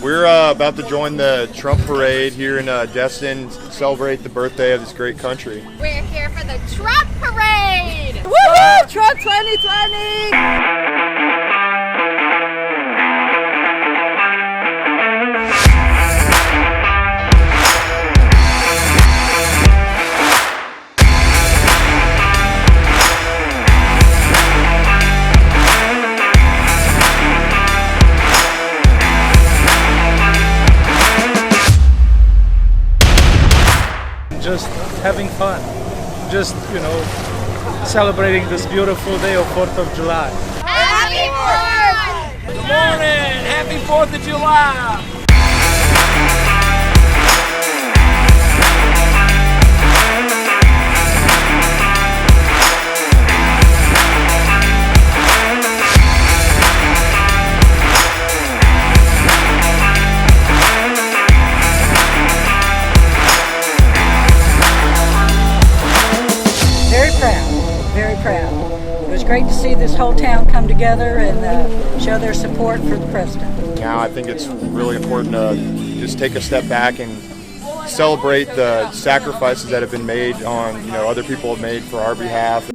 We're about to join the Trump parade here in Destin, celebrate the birthday of this great country. We're here for the Trump parade! Woohoo! Trump 2020! Just having fun, just, celebrating this beautiful day of 4th of July. Happy 4th! Good morning! Happy 4th of July! Very proud. It was great to see this whole town come together and show their support for the president. Now I think it's really important to just take a step back and celebrate the sacrifices that have been made on, other people have made for our behalf.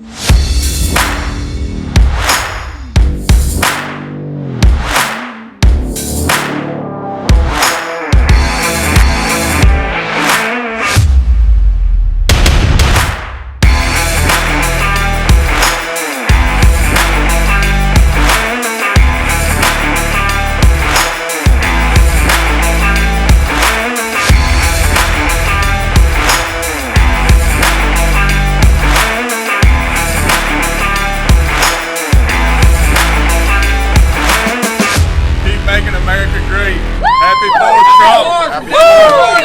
Making America great. Happy 4th, Trump. Happy 4th.